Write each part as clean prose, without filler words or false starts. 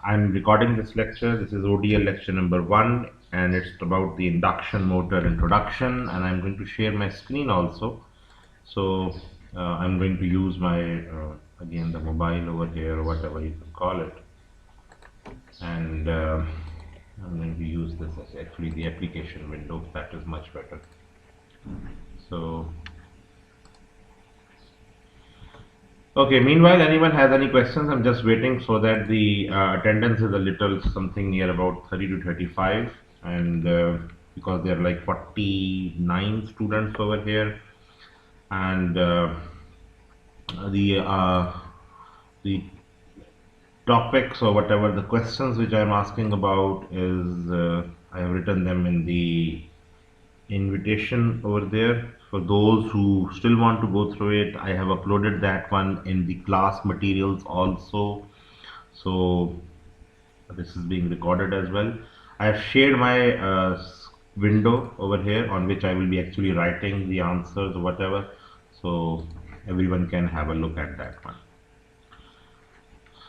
I'm recording this lecture. This is ODL lecture number 1, and it's about the induction motor introduction. And I'm going to share my screen also. So I'm going to use my again the mobile over here, or whatever you can call it, and I'm going to use this as actually the application window. That is much better. So. Okay, meanwhile, anyone has any questions? I'm just waiting so that the attendance is a little something near about 30 to 35, and because there are like 49 students over here, and the uh, the topics or whatever the questions which I'm asking about is I have written them in the invitation over there. For those who still want to go through it, I have uploaded that one in the class materials also. So this is being recorded as well. I have shared my window over here on which I will be actually writing the answers or whatever. So everyone can have a look at that one.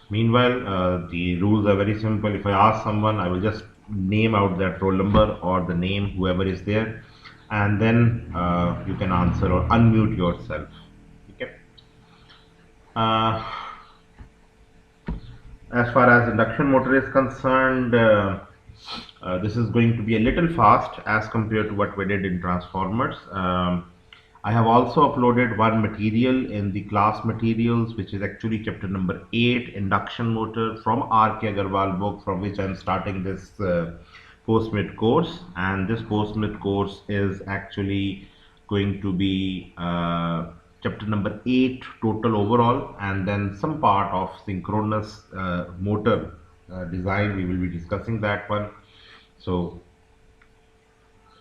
Meanwhile, the rules are very simple. If I ask someone, I will just name out that roll number or the name, whoever is there, and then you can answer or unmute yourself. Okay. Uh, as far as induction motor is concerned, this is going to be a little fast as compared to what we did in transformers. I have also uploaded one material in the class materials, which is actually chapter number 8, induction motor, from R.K. Agarwal book, from which I am starting this post-mid course. And this post-mid course is actually going to be chapter number 8 total overall, and then some part of synchronous motor design. We will be discussing that one. So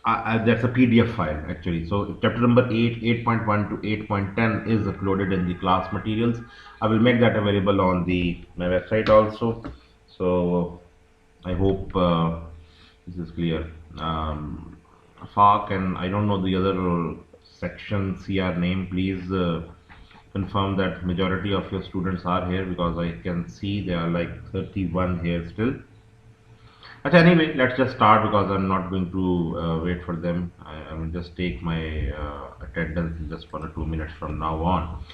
that's a PDF file actually. So chapter number 8, 8.1 to 8.10 is uploaded in the class materials. I will make that available on the my website also. So I hope this is clear. FARC and I don't know the other section CR name. Please confirm that majority of your students are here, because I can see there are like 31 here still. But anyway, let's just start because I'm not going to wait for them. I will just take my attendance in just 1 or 2 minutes from now on.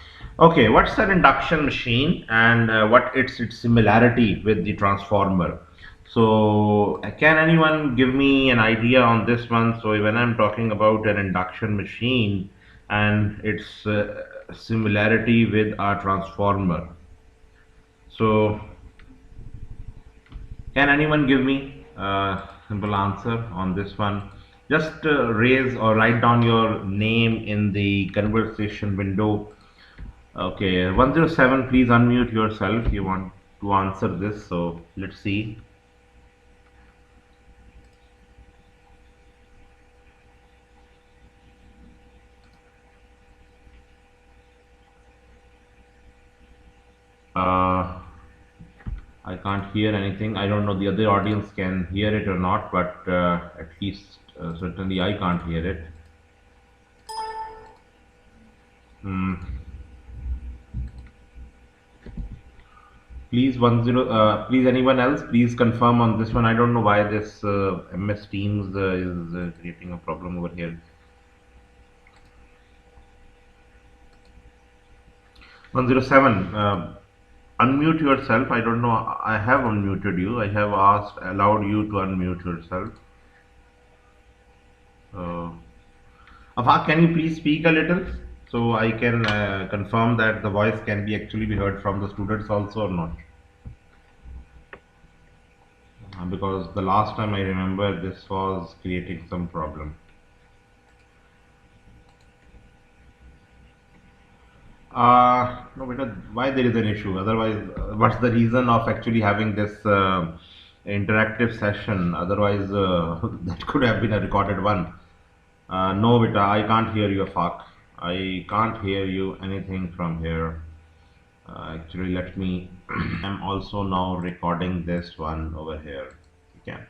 Okay, what's an induction machine, and what its similarity with the transformer? So, can anyone give me an idea on this one? So, when I'm talking about an induction machine and its similarity with a transformer, so can anyone give me a simple answer on this one? Just raise or write down your name in the conversation window. Okay, 107, please unmute yourself. You want to answer this, so let's see. Uh, I can't hear anything. I don't know the other audience can hear it or not, but at least certainly I can't hear it. Hmm. Please 10. Please anyone else? Please confirm on this one. I don't know why this MS Teams is creating a problem over here. 107. Unmute yourself. I don't know. I have unmuted you. I have allowed you to unmute yourself. Uh, Afaq, can you please speak a little so I can confirm that the voice can be actually be heard from the students also or not? Because the last time I remember this was creating some problem. No, because why there is an issue? Otherwise, what's the reason of actually having this interactive session? Otherwise, that could have been a recorded one. No, beta, I can't hear you, fuck. I can't hear you anything from here. Actually, let me. I'm also now recording this one over here. You can.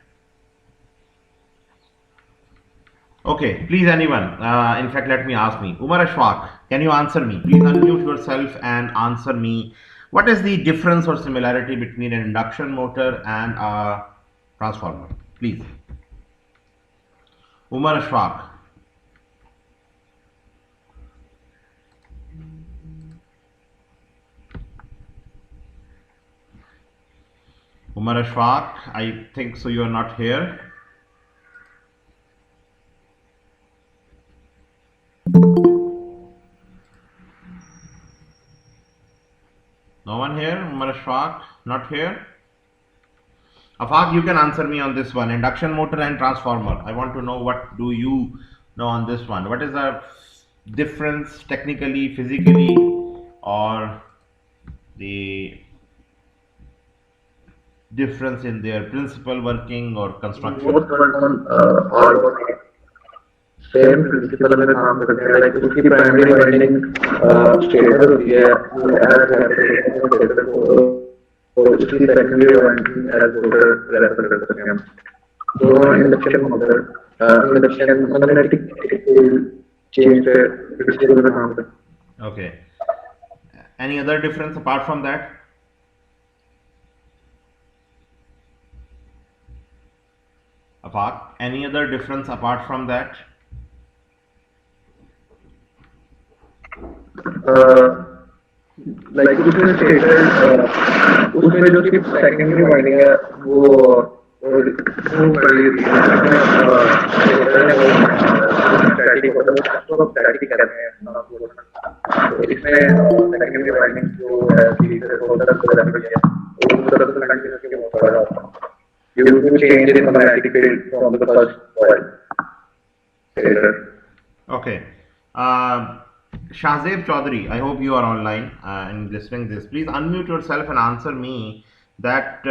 Okay, please, anyone. In fact, let me ask me. Umar Ashfaq, can you answer me? Please unmute yourself and answer me. What is the difference or similarity between an induction motor and a transformer? Please. Umar Ashfaq. Umar Ashfaq, I think so you are not here. No one here? Umar Ashfaq, not here? Afaq, you can answer me on this one. Induction motor and transformer. I want to know what do you know on this one. What is the difference technically, physically, or the difference in their principal working or construction? Both one are same principle में काम करते हैं like उसकी primary winding stator होती है as stator को उसकी secondary winding as motor refer कर सकते हैं हम दोनों induction motor induction magnetic change पे principle में काम करते हैं Okay. Any other difference apart from that? Apart, any other difference apart from that? Like उसमें स्टेटर उसमें जो उसकी सेकेंडरी वाइंडिंग है वो मूव कर रही है स्टेटर है वो स्टैटिक होता है उसको स्टैटिक कहते हैं तो इसमें सेकेंडरी वाइंडिंग जो है सीरीज होता है उसको रेफर किया वो उस तरह से कंटिन्यूसली होता रहता है you to change the magnetic field from the first coil stator. Okay. Shahzeb Chaudhary, I hope you are online and listening this. Please unmute yourself and answer me that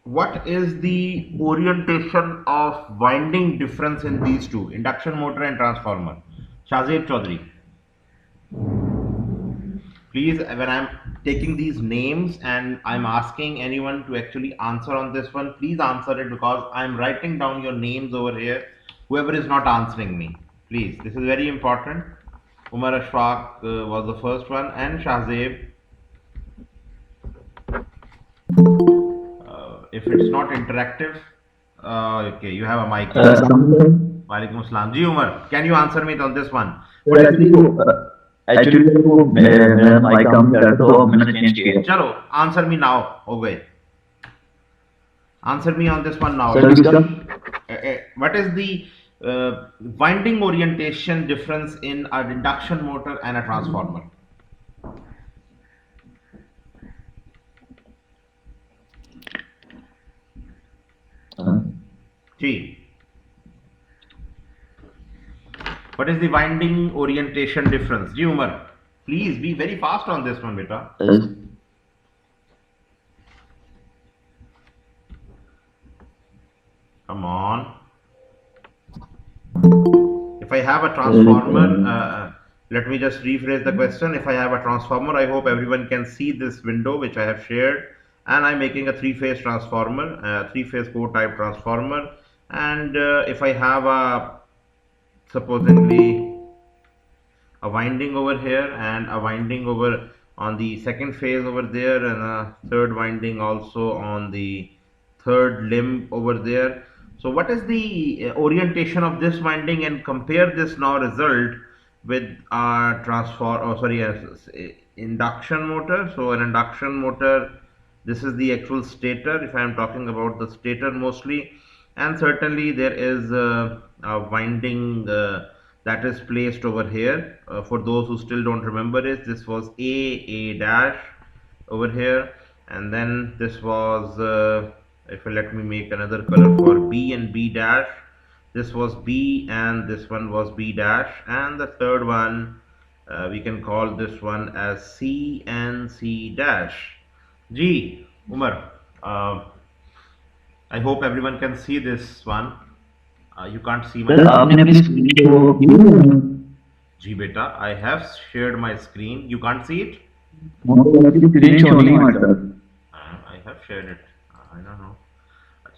what is the orientation of winding difference in these two, induction motor and transformer? Shahzeb Chaudhary. Please, when I'm taking these names and I'm asking anyone to actually answer on this one, please answer it because I'm writing down your names over here. Whoever is not answering me, please. This is very important. Umar Ashfaq was the first one, and Shahzeb. If it's not interactive, okay, you have a mic. Walaikum Assalam. Ji Umar, can you answer me on this one? Actually वो मेरा mic काम कर तो मैंने change किया चलो answer me now हो गए answer me on this one now what is the winding orientation difference in an induction motor and a transformer? G. What is the winding orientation difference? Ji Umar, please be very fast on this one, beta. Come on. If I have a transformer, let me just rephrase the question. If I have a transformer, I hope everyone can see this window which I have shared, and I'm making a three-phase transformer, three-phase core type transformer, and if I have a supposedly a winding over here and a winding over on the second phase over there and a third winding also on the third limb over there. So what is the orientation of this winding, and compare this now result with induction motor. So an induction motor, this is the actual stator if I am talking about the stator mostly, and certainly there is a winding that is placed over here. For those who still don't remember it, this was A dash over here, and then this was if you let me make another color for B and B dash, this was B and this one was B dash, and the third one we can call this one as C and C dash. G Umar, I hope everyone can see this one. You can't see my Ji beta, I have shared my screen. You can't see it? I have shared it. I don't know.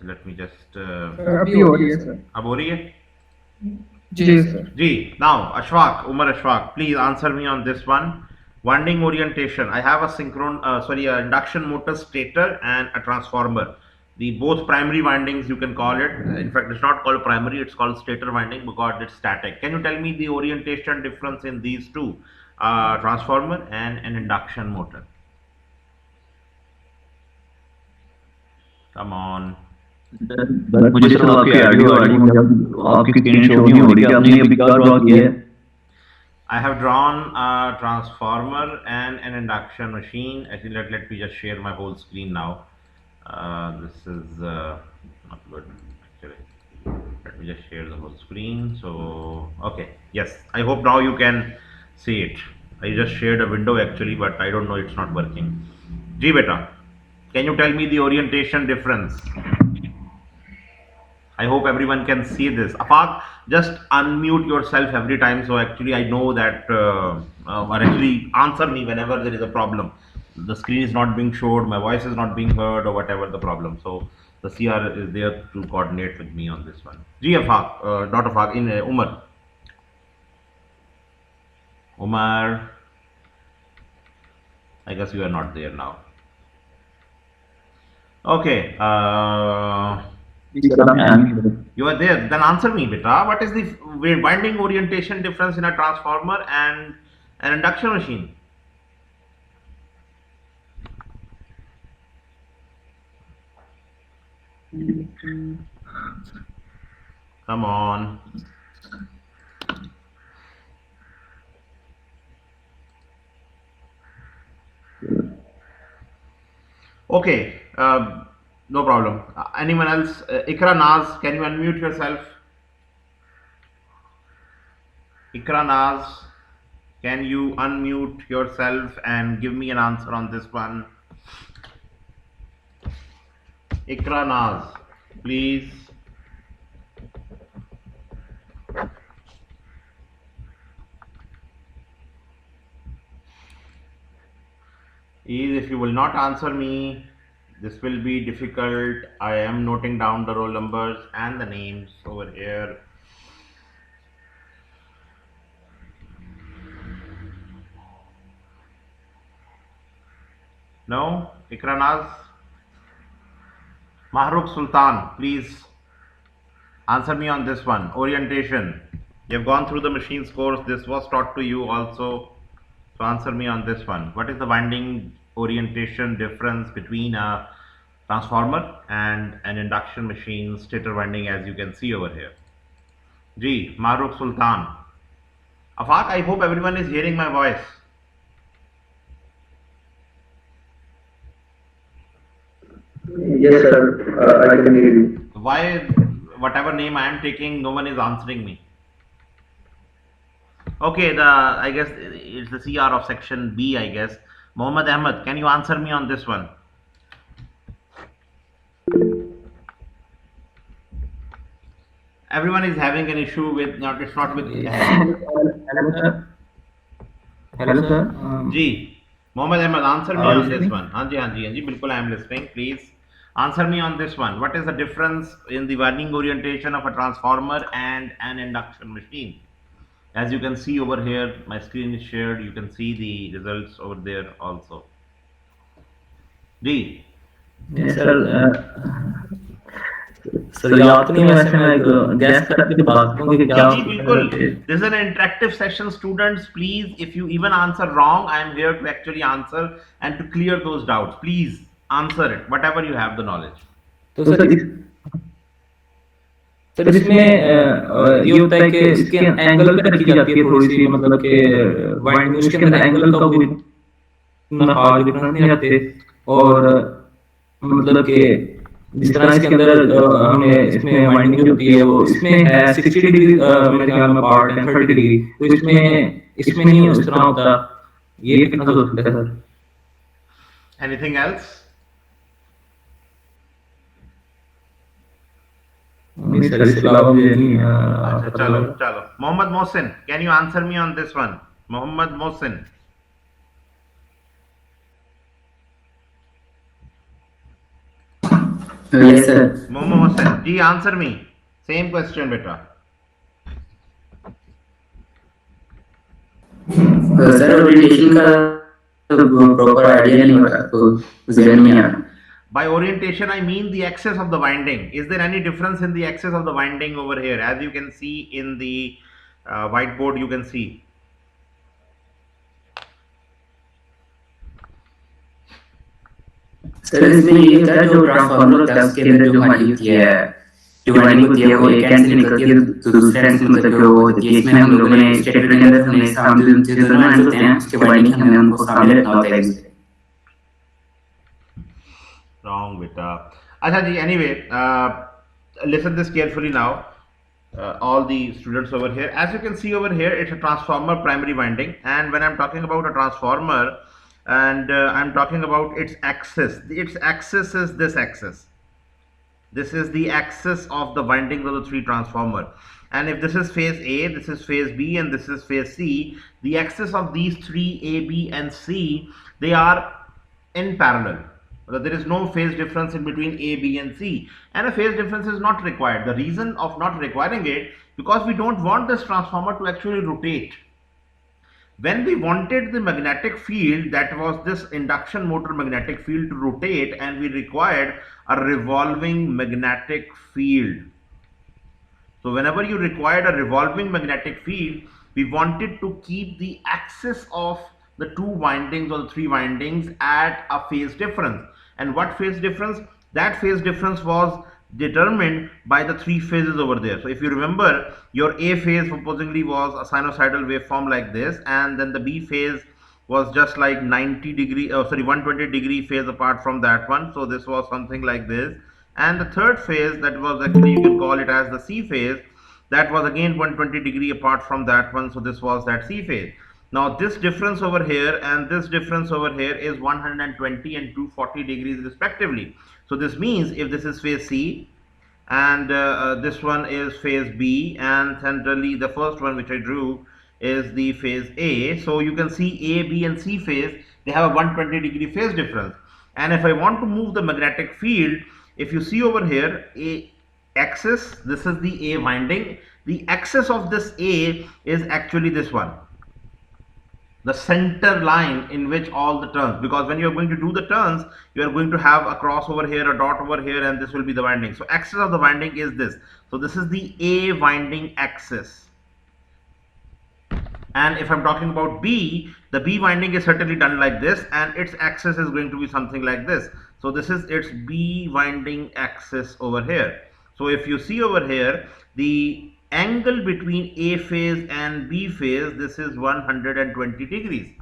Let me just अभी हो रही है sir अब हो रही है जी सर जी. Now Ashfaq, Umar Ashfaq, please answer me on this one. Winding orientation. I have a induction motor stator and a transformer. The both primary windings, you can call it. In fact, it's not called primary; it's called stator winding because it's static. Can you tell me the orientation difference in these two, transformer and an induction motor? Come on. But मुझे sir आपकी audio आपकी screen show नहीं हो रही है, आपने अभी क्या ड्रॉ किया है? I have drawn a transformer and an induction machine. Actually, let me just share my whole screen now. This is not good. Actually, let me just share the whole screen. So, okay, yes. I hope now you can see it. I just shared a window actually, but I don't know, it's not working. Ji beta, can you tell me the orientation difference? I hope everyone can see this. Afaq, just unmute yourself every time. So actually, I know that, or actually answer me whenever there is a problem. The screen is not being showed, my voice is not being heard, or whatever the problem. So the CR is there to coordinate with me on this one. Ji Afaq, not Afaq, in Umar. Umar, I guess you are not there now. Okay. You are there. Then answer me, beta. What is the winding orientation difference in a transformer and an induction machine? Come on. Okay. No problem. Anyone else? Ikra Naz, can you unmute yourself? Ikra Naz, can you unmute yourself and give me an answer on this one? Ikra Naz, please. If you will not answer me, this will be difficult. I am noting down the roll numbers and the names over here. No? Ikra Naz? Mahrukh Sultan, please answer me on this one. Orientation. You have gone through the machines course. This was taught to you also. So answer me on this one. What is the winding orientation difference between a transformer and an induction machine stator winding, as you can see over here? Ji, Mahrukh Sultan. Afaq, I hope everyone is hearing my voice. Yes, sir. I can hear you. Why, whatever name I am taking, no one is answering me? Okay, I guess it's the CR of section B, I guess. Mohammed Ahmed, can you answer me on this one? Everyone is having an issue with, it's not with. Hello, sir. Ji, Mohammed Ahmed, answer me on this one. Hanji, bilkul I am listening. Please answer me on this one. What is the difference in the winding orientation of a transformer and an induction machine? As you can see over here, my screen is shared. You can see the results over there also. Ji. Yes, sir. Sir याद तो नहीं, वैसे मैं gas करके बात करूं कि क्या? जी बिल्कुल. This is an interactive session, students. Please, if you even answer wrong, I am here to actually answer and to clear those doubts. Please answer it, whatever you have the knowledge. तो sir इसमें ये होता है कि इसके angle पे रखी जाती है थोड़ी सी, मतलब कि वाइंडिंग उसके अंदर एंगल का कोई खास डिफरेंस नहीं आते, और मतलब कि जिस तरह इसके अंदर हमने इसमें वाइंडिंग जो की है वो इसमें है 60 डिग्री मेरे ख्याल में पार्ट है 30 डिग्री, तो इसमें नहीं उस तरह होता, ये कितना हो सकता है सर? Anything else? नहीं सर, इसके अलावा मुझे नहीं। चलो Mohammad Mohsin, can you answer me on this one? Mohammad Mohsin. Yes, sir. Momo Hossain, ji, answer me. Same question, beta. Sir orientation का प्रॉपर आइडिया नहीं हो रहा, तो जहन में आ रहा। By orientation, I mean the axis of the winding. Is there any difference in the axis of the winding over here? As you can see in the whiteboard, you can see. Sir इसमें ये होता है, जो transformer होता है उसके अंदर जो हमारी होती है, जो वायरिंग होती है, वो एक एंड से निकलती है तो दूसरे एंड से मतलब जो होती है, इसमें हम लोगों ने स्टेटर के अंदर हमने सामने जो दोनों एंड होते हैं उसके वायरिंग हमने उनको सामने रखना होता है एक दूसरे। Wrong, beta. Acha ji, anyway, listen this carefully now. All the students over here. As you can see over here, it's a transformer primary winding. And when I'm talking about a transformer, and I'm talking about its axis is this axis. This is the axis of the windings of the three transformer. And if this is phase A, this is phase B, and this is phase C, the axis of these three, A, B, and C, they are in parallel. There is no phase difference in between A, B, and C, and a phase difference is not required. The reason of not requiring it, because we don't want this transformer to actually rotate. When we wanted the magnetic field, that was this induction motor magnetic field, to rotate, and we required a revolving magnetic field. So whenever you required a revolving magnetic field, we wanted to keep the axis of the two windings or the three windings at a phase difference. And what phase difference? That phase difference was determined by the three phases over there. So if you remember, your A phase supposedly was a sinusoidal waveform like this, and then the B phase was just like 120 degree phase apart from that one. So this was something like this. And the third phase, that was actually, you can call it as the C phase, that was again 120 degree apart from that one. So this was that C phase. Now this difference over here and this difference over here is 120 and 240 degrees respectively. So this means if this is phase C and this one is phase B, and centrally the first one which I drew is the phase A. So you can see A, B, and C phase, they have a 120 degree phase difference. And if I want to move the magnetic field, if you see over here, A axis, this is the A winding. The axis of this A is actually this one, the center line in which all the turns, because when you are going to do the turns, you are going to have a cross over here, a dot over here, and this will be the winding. So axis of the winding is this. So this is the A winding axis. And if I'm talking about B, the B winding is certainly done like this, and its axis is going to be something like this. So this is its B winding axis over here. So if you see over here, the angle between A phase and B phase, this is 120 degrees,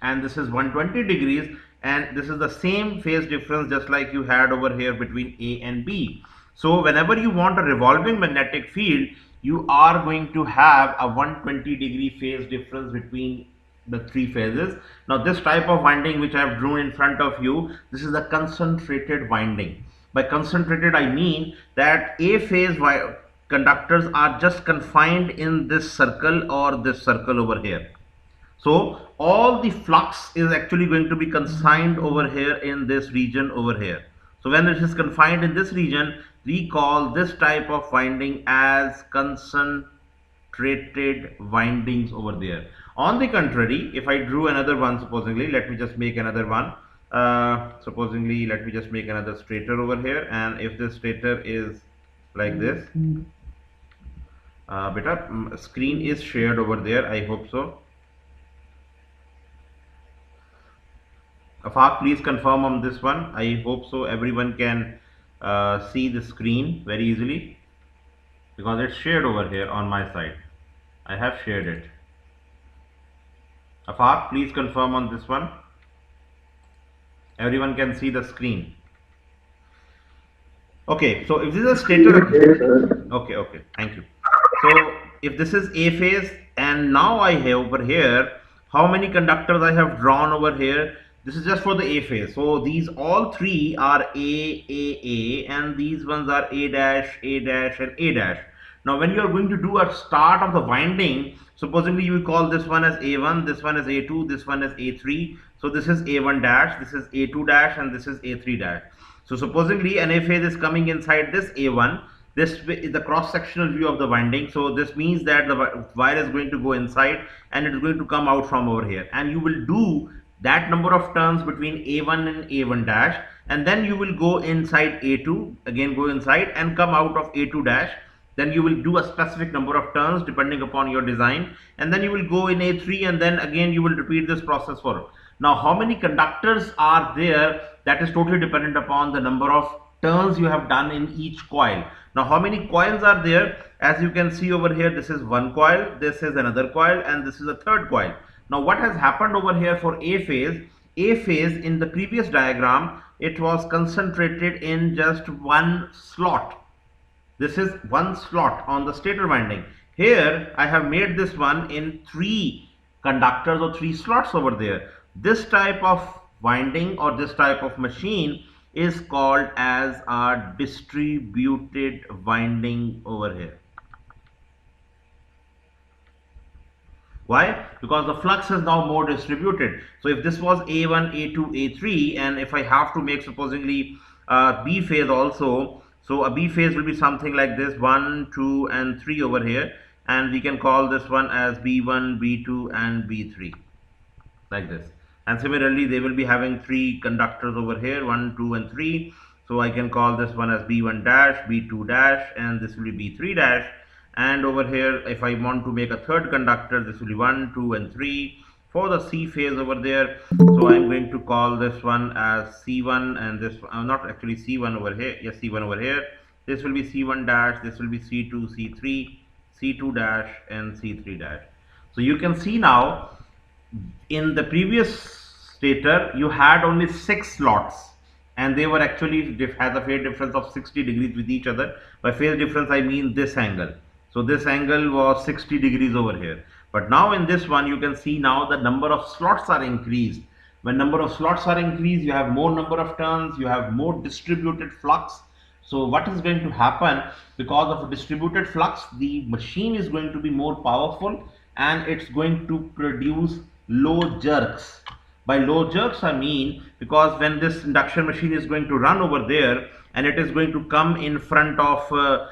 and this is 120 degrees, and this is the same phase difference just like you had over here between A and B. So whenever you want a revolving magnetic field, you are going to have a 120 degree phase difference between the three phases. Now this type of winding which I have drawn in front of you, this is the concentrated winding. By concentrated, I mean that A phase conductors are just confined in this circle or this circle over here. So all the flux is actually going to be consigned over here in this region over here. So when it is confined in this region, we call this type of winding as concentrated windings over there. On the contrary, if I drew another one, supposedly, let me just make another one. Supposedly, let me just make another stator over here, and if this stator is like this, beta, screen is shared over there, I hope so. Afaq, please confirm on this one. I hope so everyone can see the screen very easily, because it's shared over here on my side. I have shared it. Afaq, please confirm on this one. Everyone can see the screen. Okay, so if this is a stator, okay, thank you. So if this is A phase, and now I have over here how many conductors I have drawn over here. This is just for the A phase. So these all three are A, and these ones are A dash, A dash, and A dash. Now when you are going to do a start of the winding, supposedly you will call this one as A1, this one as A2, this one as A3. So this is A1 dash, this is A2 dash, and this is A3 dash. So supposedly an A phase is coming inside this A1, This is the cross-sectional view of the winding. So this means that the wire is going to go inside and it is going to come out from over here, and you will do that number of turns between A1 and A1 dash, and then you will go inside A2, again go inside and come out of A2 dash. Then you will do a specific number of turns depending upon your design, and then you will go in A3, and then again you will repeat this process for. Now how many conductors are there, that is totally dependent upon the number of turns you have done in each coil. Now how many coils are there? As you can see over here, this is one coil, this is another coil, and this is a third coil. Now what has happened over here for A phase in the previous diagram, it was concentrated in just one slot. This is one slot on the stator winding. Here I have made this one in 3 conductors or 3 slots over there. This type of winding or this type of machine is called as a distributed winding over here. Why? Because the flux is now more distributed. So if this was A1, A2, A3, and if I have to make supposedly B phase also, so a B phase will be something like this, 1, 2 and 3 over here, and we can call this one as B1, B2 and B3, like this. And similarly they will be having 3 conductors over here, 1, 2 and 3. So I can call this one as B1 dash, B2 dash, and this will be B3 dash. And over here, if I want to make a third conductor, this will be 1, 2 and 3 for the C phase over there. So I'm going to call this one as C1, and this not actually C1 over here, yes, C1 over here. This will be C1 dash, this will be C2, C3, C2 dash and C3 dash. So you can see now, in the previous stator you had only 6 slots, and they were actually has a phase difference of 60 degrees with each other. By phase difference I mean this angle. So this angle was 60 degrees over here. But now in this one you can see now the number of slots are increased. When number of slots are increased, you have more number of turns, you have more distributed flux. So what is going to happen, because of a distributed flux, the machine is going to be more powerful and it's going to produce low jerks. By low jerks I mean, because when this induction machine is going to run over there and it is going to come in front of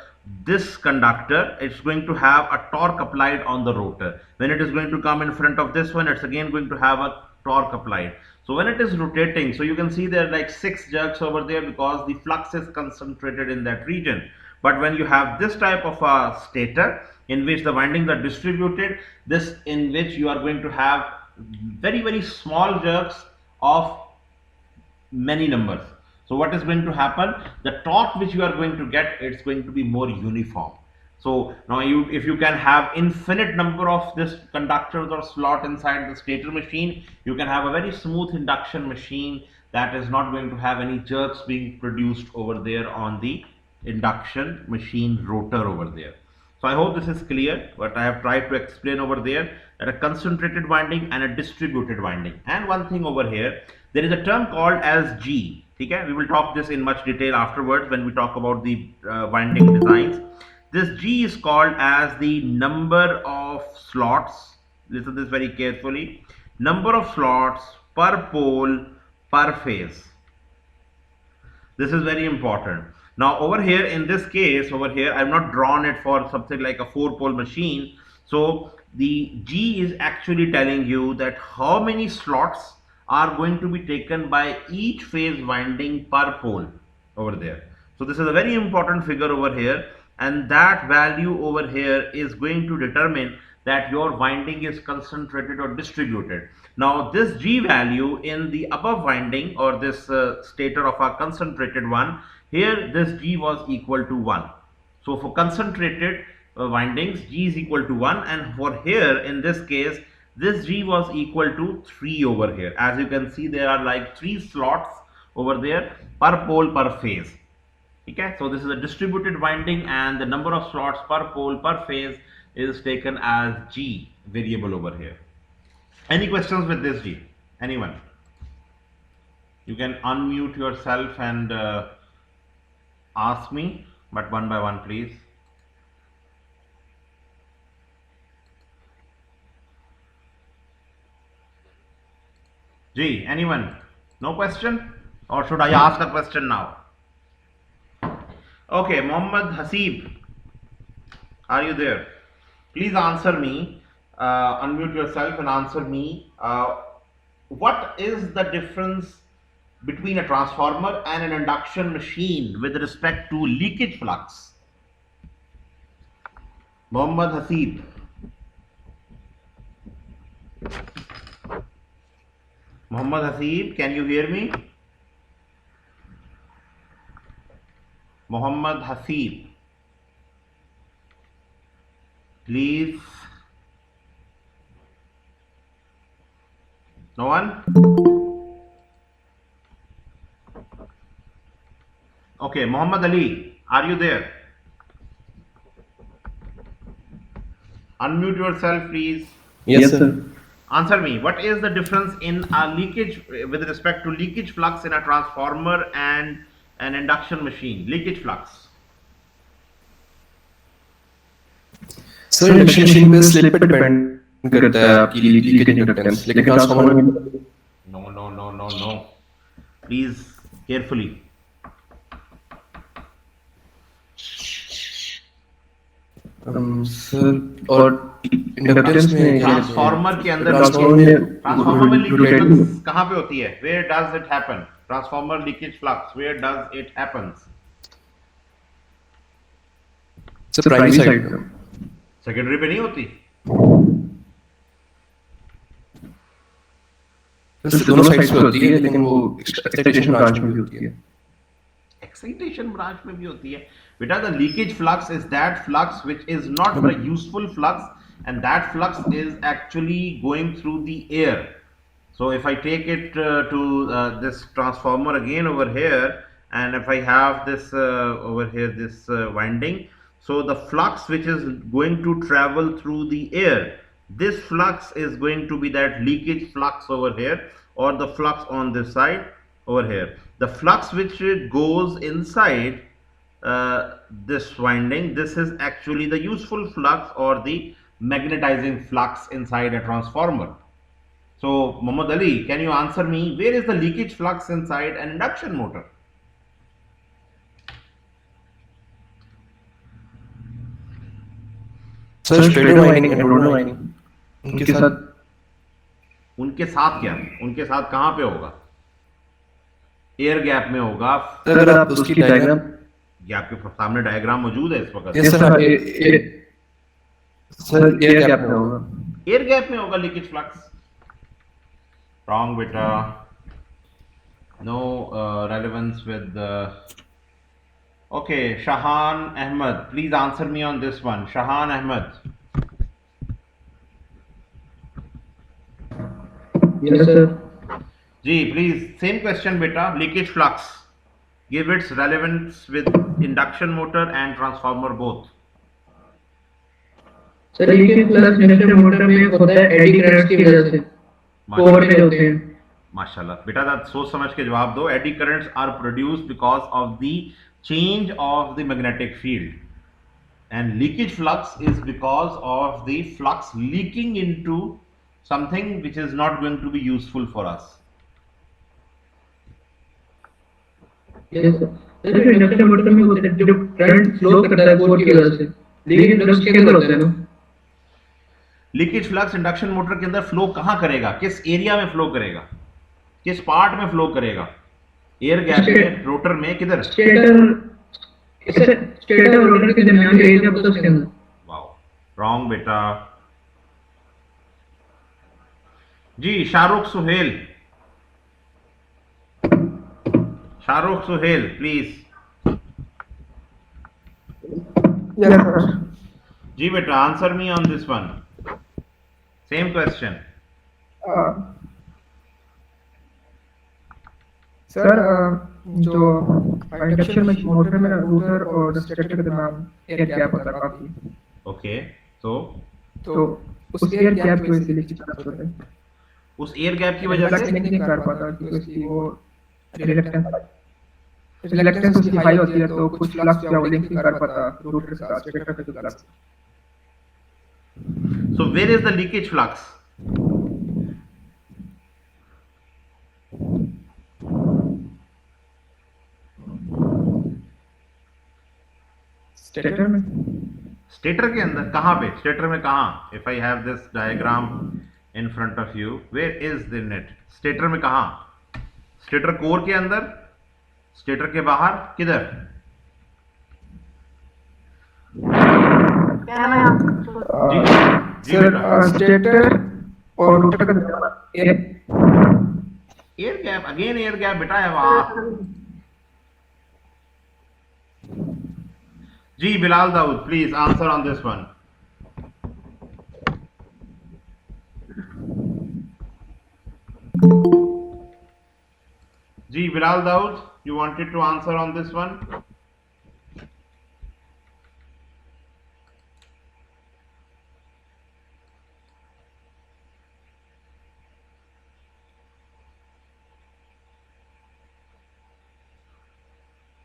this conductor, it's going to have a torque applied on the rotor. When it is going to come in front of this one, it's again going to have a torque applied. So when it is rotating, so you can see there are like 6 jerks over there because the flux is concentrated in that region. But when you have this type of a stator in which the windings are distributed, this in which you are going to have very small jerks of many numbers. So what is going to happen, the torque which you are going to get, it's going to be more uniform. So now if you can have infinite number of this conductors or slot inside the stator machine, you can have a very smooth induction machine that is not going to have any jerks being produced over there on the induction machine rotor over there. So I hope this is clear what I have tried to explain over there, that a concentrated winding and a distributed winding. And one thing over here, there is a term called as G. Okay? We will talk this in much detail afterwards when we talk about the winding designs. This G is called as the number of slots. Listen to this very carefully. Number of slots per pole per phase. This is very important. Now over here in this case over here, I have not drawn it for something like a 4-pole machine. So the G is actually telling you that how many slots are going to be taken by each phase winding per pole over there. So this is a very important figure over here, and that value over here is going to determine that your winding is concentrated or distributed. Now this G value in the above winding or this stator of a concentrated one, here this G was equal to 1. So for concentrated windings, G is equal to 1, and for here in this case this G was equal to 3 over here. As you can see, there are like 3 slots over there per pole per phase. Okay, so this is a distributed winding and the number of slots per pole per phase is taken as G variable over here. Any questions with this G? Anyone? You can unmute yourself and ask me, but one by one please. G, anyone? No question? Or should I ask a question now? Okay, Mohammad Hasib, are you there? Please answer me. Unmute yourself and answer me. What is the difference between a transformer and an induction machine with respect to leakage flux? Mohammad Hasib. Mohammad Hasib, can you hear me? Mohammad Hasib, please. No one? Okay, Muhammad Ali, are you there? Unmute yourself, please. Yes, sir. Answer me. What is the difference in a leakage with respect to leakage flux in a transformer and an induction machine? Leakage flux. Sir induction machine pay slip पे depend करता है आपकी leakage inductance, लेकिन transformer में No, no, no, no, no. Please, carefully. Sir और inductance में transformer के अंदर ट्रांसफार्मर में लीकेज फ्लक्स कहाँ पे होती है? Where does it happen? Transformer leakage flux. Where does it happens? Sir primary side में, सेकेंडरी पे नहीं होती? सर दोनों साइड्स पे होती है, लेकिन वो एक्साइटेशन ब्रांच में भी होती है। Excitation branch में भी होती है बेटा. The leakage flux is that flux which is not a useful flux, and that flux is actually going through the air. So if I take it to this transformer again over here, and if I have this over here, this winding, so the flux which is going to travel through the air, this flux is going to be that leakage flux over here, or the flux on this side over here. The flux which goes inside this winding, this is actually the useful flux or the magnetizing flux inside a transformer. So Muhammad Ali, can you answer me, where is the leakage flux inside an induction motor? Sir straight winding and rotor winding उनके साथ क्या, उनके साथ कहाँ पे होगा? Air gap में होगा. अगर आप उसकी डायग्राम, ये आपके सामने डायग्राम मौजूद है इस वक्त? यस सर एयर गैप में होगा। एयर गैप में होगा लीकेज फ्लक्स। रॉन्ग बेटा, no relevance with okay. Shahan Ahmed, please answer me on this one. Shahan Ahmed. Yes sir. जी please, same question beta. Leakage flux, give its relevance with induction motor and transformer both. Sir leakage flux induction motor में होता है eddy currents की वजह से overhead होते हैं। माशाल्लाह बेटा, दैट सोच समझ के जवाब दो। Eddy currents are produced because of the change of the magnetic field, and leakage flux is because of the flux leaking into something which is not going to be useful for us. Yes sir, जो induction motor में होता है, जो current flow करता है core की वजह से, लीकेज फ्लक्स के अंदर होता है ना। लीकेज फ्लक्स इंडक्शन मोटर के अंदर फ्लो कहाँ करेगा? किस एरिया में फ्लो करेगा? किस पार्ट में फ्लो करेगा? एयर गैप में, रोटर में, किधर? स्टेटर और रोटर के दरमियान का एरिया होता है उसके अंदर। वाओ, रॉन्ग बेटा। जी शाहरुख सुहेल, शाहरुख सुहेल प्लीज। जी बेटा, answer me on this one, same question. Sir जो इंडक्शन मोटर में रोटर और स्टेटर के दरमियान एयर गैप होता है काफी। ओके, तो उस एयर गैप की वजह से लीकेज फ्लक्स होता है। उस एयर गैप की वजह से नहीं कर पाता क्योंकि उसकी वो रिलक्टेंस उसकी हाई होती है, तो कुछ फ्लक्स क्या वो लिंक नहीं कर पाता रोटर के साथ, स्टेटर के साथ। So where is the leakage flux? Stator में स्टेटर के अंदर कहाँ पे? स्टेटर में कहाँ? If I have this diagram in front of you, where is the net? Stator में कहाँ? स्टेटर कोर के अंदर, स्टेटर के बाहर, किधर? जी जी सर बेटा। स्टेटर और रोटर का दरमियान air gap, again air gap बेटा है वहां। जी Bilal Daud, please answer on this one. जी Bilal Daud, you wanted to answer on this one?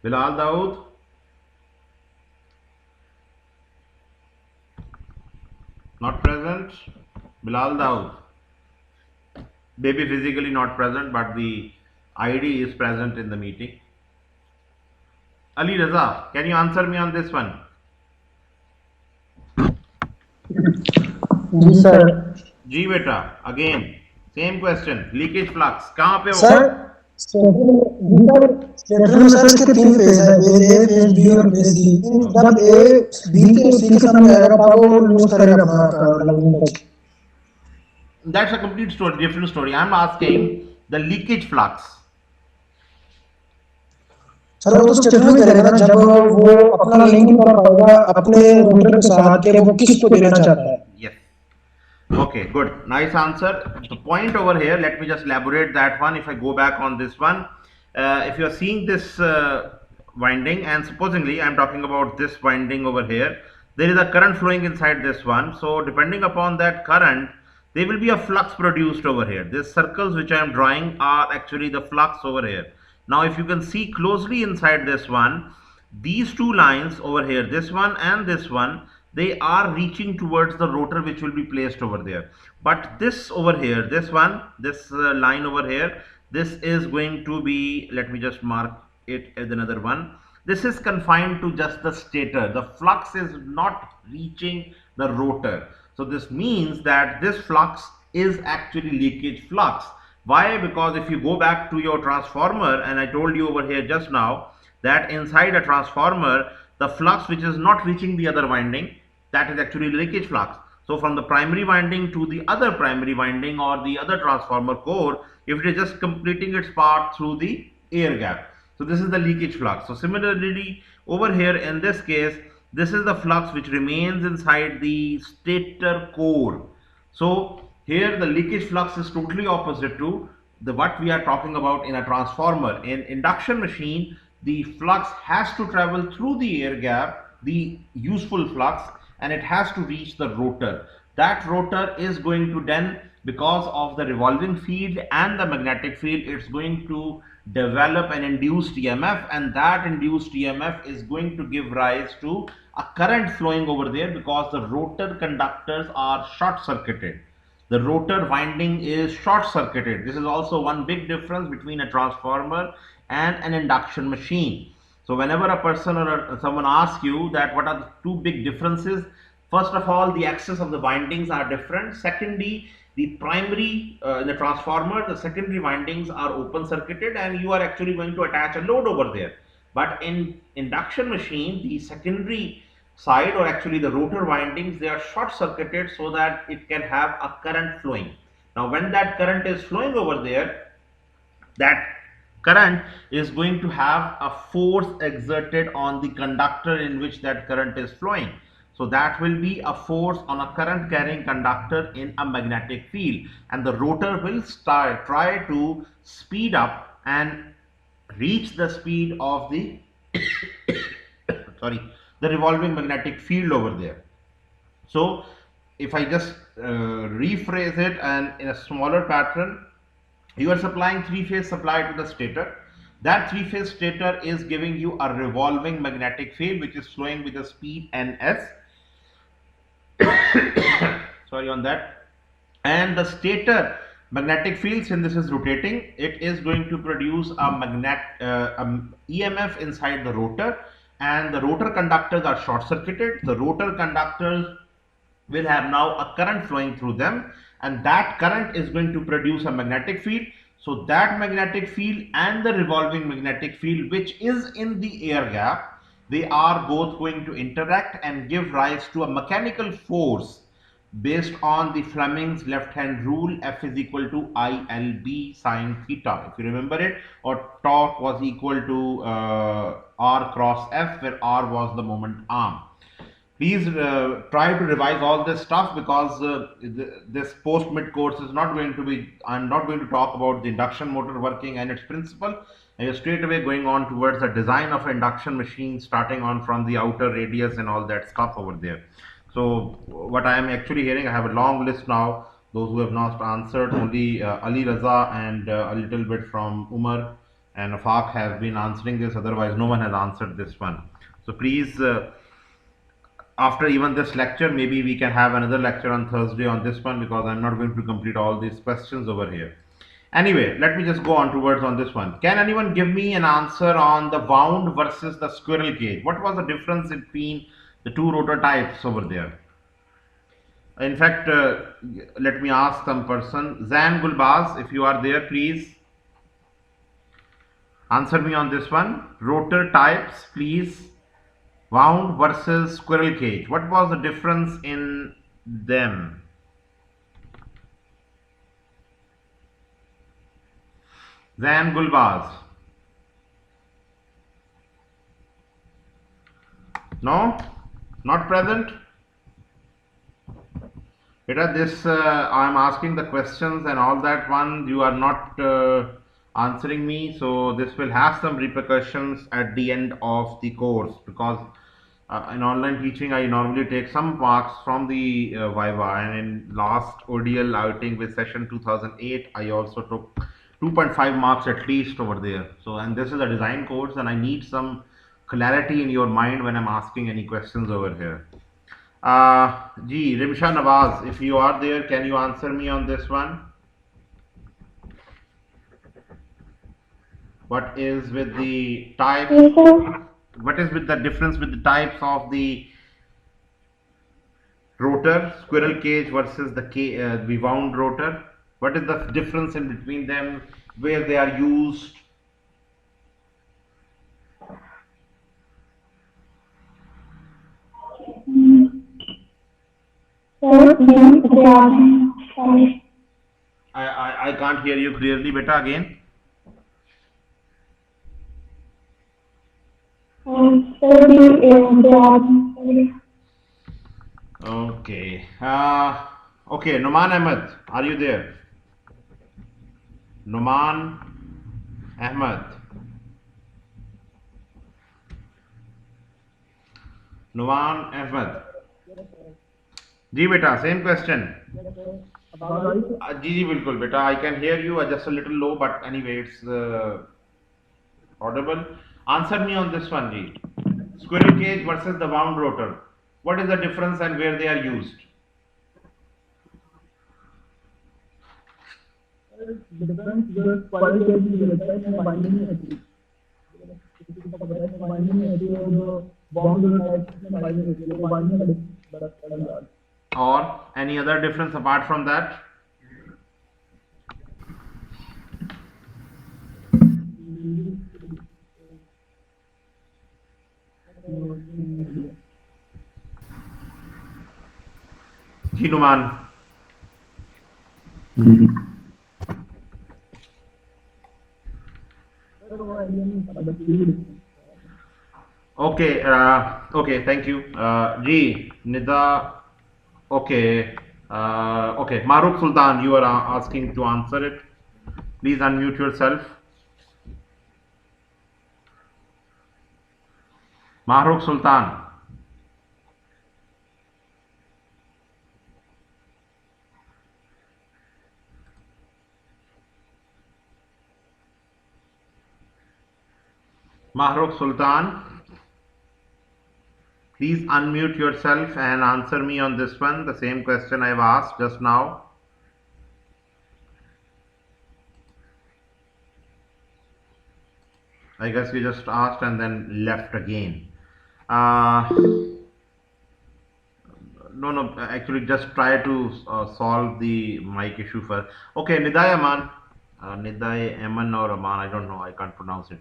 Bilal Dawood? Not present. Bilal Dawood. Maybe physically not present, but the ID is present in the meeting. Ali Raza, can you answer me on this one? जी सर। जी बेटा, again same question. Leakage flux कहाँ पे sir होगा? Stator में sir इसके 3 phase है, फेज ए, फेज बी और फेज सी। जब ए बी के सी के सामने आएगा तब वो लूज करेगा अपना लगभग। That's a complete story, different story. I'm asking the leakage flux. Sir वो तो स्टेटर में करेगा ना, जब वो अपना लिंक नहीं कर पाएगा अपने रोटर के साथ के वो किसको देना चाहता है। Yes. Okay, good. Nice answer. The point over here, let me just elaborate that one. If I go back on this one, if you are seeing this winding, and supposingly I'm talking about this winding over here, there is a current flowing inside this one. So depending upon that current, there will be a flux produced over here. These circles which I am drawing are actually the flux over here. Now if you can see closely inside this one, these two lines over here, this one and this one, they are reaching towards the rotor which will be placed over there. But this over here, this one, this line over here, this is going to be, let me just mark it as another one. This is confined to just the stator. The flux is not reaching the rotor. So this means that this flux is actually leakage flux. Why? Because if you go back to your transformer, and I told you over here just now that inside a transformer, the flux which is not reaching the other winding, that is actually leakage flux. So from the primary winding to the other primary winding or the other transformer core, if it is just completing its part through the air gap. So this is the leakage flux. So similarly over here in this case, this is the flux which remains inside the stator core. So here the leakage flux is totally opposite to the what we are talking about in a transformer. In induction machine, the flux has to travel through the air gap, the useful flux, and it has to reach the rotor. That rotor is going to then, because of the revolving field and the magnetic field, it's going to develop an induced EMF, and that induced EMF is going to give rise to a current flowing over there because the rotor conductors are short circuited. The rotor winding is short circuited. This is also one big difference between a transformer and an induction machine. So whenever a person or someone asks you that what are the two big differences, first of all, the axis of the windings are different. Secondly, the primary in the transformer, the secondary windings are open circuited and you are actually going to attach a load over there. But in induction machine, the secondary side, or actually the rotor windings, they are short circuited so that it can have a current flowing. Now when that current is flowing over there, that current is going to have a force exerted on the conductor in which that current is flowing. So that will be a force on a current carrying conductor in a magnetic field, and the rotor will try to speed up and reach the speed of the sorry, the revolving magnetic field over there. So if I just rephrase it and in a smaller pattern, you are supplying three-phase supply to the stator. That three-phase stator is giving you a revolving magnetic field which is flowing with a speed ns. Sorry on that. And the stator magnetic field, since this is rotating, it is going to produce a EMF inside the rotor, and the rotor conductors are short circuited. The rotor conductors will have now a current flowing through them, and that current is going to produce a magnetic field. So that magnetic field and the revolving magnetic field, which is in the air gap, they are both going to interact and give rise to a mechanical force based on the Fleming's left hand rule. F is equal to ILB sine theta, if you remember it, or torque was equal to R cross F, where R was the moment arm. Please try to revise all this stuff, because this post mid course is not going to be, I'm not going to talk about the induction motor working and its principle. And you're straight away going on towards the design of an induction machine, starting on from the outer radius and all that stuff over there. So what I am actually hearing, I have a long list now. Those who have not answered, only Ali Raza and a little bit from Umar and Afaq have been answering this. Otherwise, no one has answered this one. So please, after even this lecture, maybe we can have another lecture on Thursday on this one, because I'm not going to complete all these questions over here. Anyway, let me just go on towards on this one. Can anyone give me an answer on the wound versus the squirrel cage? What was the difference between the two rotor types over there? In fact, let me ask some person. Zan Gulbaz, if you are there, please answer me on this one. Rotor types, please. Wound versus squirrel cage. What was the difference in them? Zan Gulbaz. No? Not present? Beta, this I am asking the questions and all that one, you are not answering me, so this will have some repercussions at the end of the course, because in online teaching I normally take some marks from the Viva, and in last ODL outing with session 2008 I also took 2.5 marks at least over there. So, and this is a design course, and I need some clarity in your mind when I'm asking any questions over here. Rimsha Nawaz, if you are there, can you answer me on this one? What is with the type? What is with the difference with the types of the rotor, squirrel cage versus the wound rotor? What is the difference in between them, where they are used? I can't hear you clearly, beta, again. Okay. Okay, Noman Ahmed, are you there? Noman Ahmed. Noman Ahmed. जी बेटा, same question. जी जी बिल्कुल बेटा, I can hear you just a little low, but anyway it's audible. Answer me on this one, जी. Squirrel cage versus the wound rotor. What is the difference and where they are used? Or any other difference apart from that? Hinuman. Okay, okay, thank you. G, Nida, okay, okay, Maruf Sultan, you are asking to answer it. Please unmute yourself. Maruf Sultan. Mahrukh Sultan, please unmute yourself and answer me on this one, the same question I've asked just now. I guess you just asked and then left again. Uh, no, actually, just try to solve the mic issue first. Okay, Niday Aman. Niday Aman or Aman, I don't know, I can't pronounce it.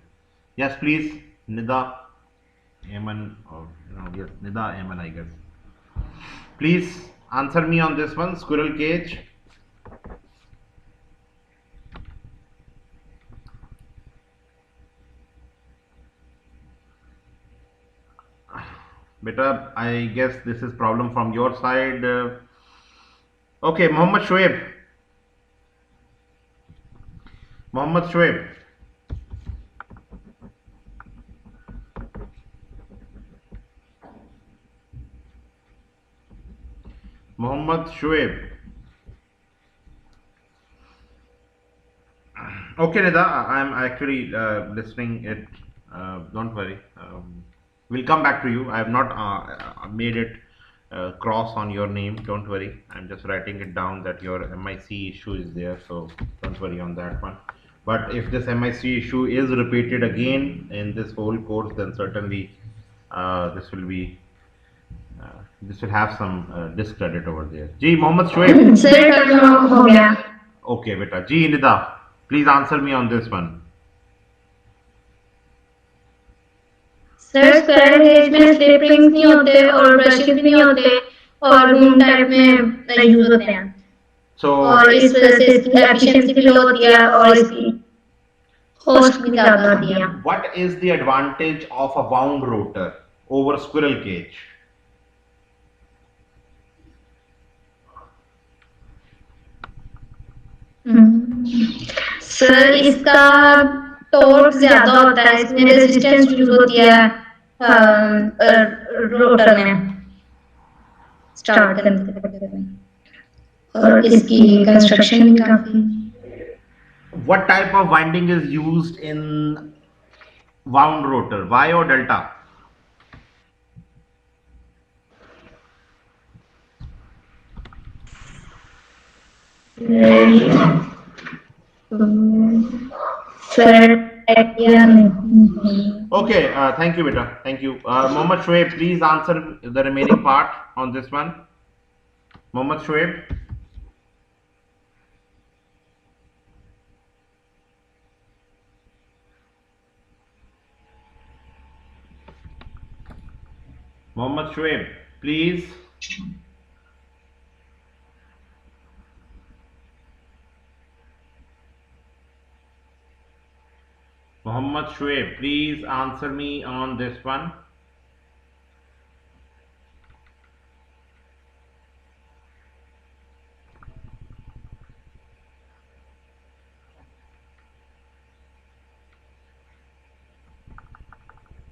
Yes, please, Nida Aman, or yes, Nida Aman, I guess. Please answer me on this one, squirrel cage. Beta, I guess this is problem from your side. Okay, Mohammed Shoaib. Mohammed Shoaib. Mohammed Shoaib. Okay, Nida, I'm actually listening it. Don't worry. We'll come back to you. I have not made it cross on your name. Don't worry. I'm just writing it down that your MIC issue is there. So don't worry on that one. But if this MIC issue is repeated again in this whole course, then certainly this will be this will have some discredit over there. Ji Mohammed Shoaib. Sir turn हो गया Okay, beta. Ji Nida, please answer me on this one. Sir squirrel cage में slip rings नहीं होते और brushes भी नहीं होते और रूम टाइप में यूज होते हैं So, और इस वजह से इसकी एफिशिएंसी भी लो होती है और इसकी कॉस्ट भी ज्यादा होती है what is the advantage of a wound rotor over squirrel cage? Sir इसका टॉर्क ज्यादा होता है इसमें रेजिस्टेंस यूज होती है रोटर में स्टार्ट करने में और इसकी कंस्ट्रक्शन भी काफी What type of winding is used in wound rotor, Y or delta? Sir या नहीं Okay, thank you, beta. Thank you. Mohammed Shoaib, please answer the remaining part on this one. Mohammed Shoaib. Mohammed Shoaib, please. Mohammed Shoaib, please answer me on this one.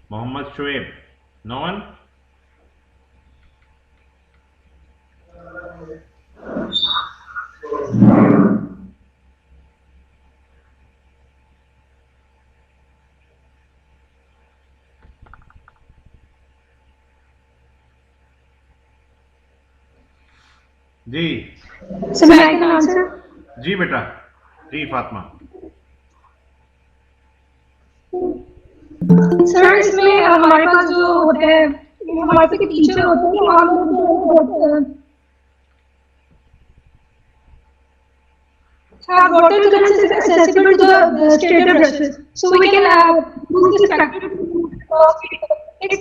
Mohammed Shoaib, no one? Ji So may I can answer? जी बेटा जी Fatima sir इसमें हमारे पास जो होते हैं हमारे पास एक teacher होते हैं वहाँ लोग water currents is accessible to the stator brushes, so we can use this factor to take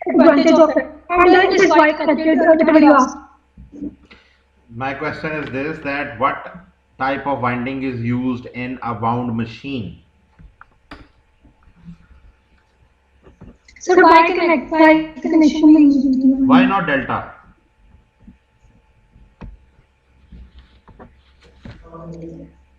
advantage of it. And then it is why connected whatever you ask. My question is this, that what type of winding is used in a wound machine? So why connection we use? Why not delta?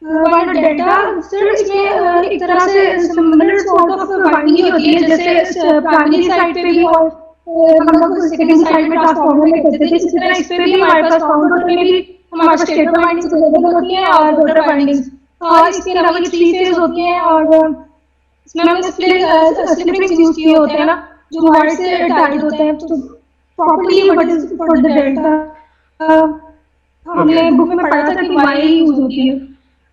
Why not delta? Sir इसमें एक तरह से similar sort of winding होती है जैसे primary side पे भी और हम लोग सेकेंडरी साइड में ट्रांसफार्मर में करते थे इसी तरह इस पे भी हमारे पास वाउंड रोटर में भी हमारे पास स्टेटर वाइंडिंग्स अवेलेबल होती हैं और रोटर वाइंडिंग्स और इसके अलावा ये 3 फेज होती हैं और इसमें हमने स्लिप रिंग्स यूज किए होते हैं ना जो वायर से टाइड होते हैं तो properly what is for the delta हमने बुक में पढ़ा था कि वाई यूज होती है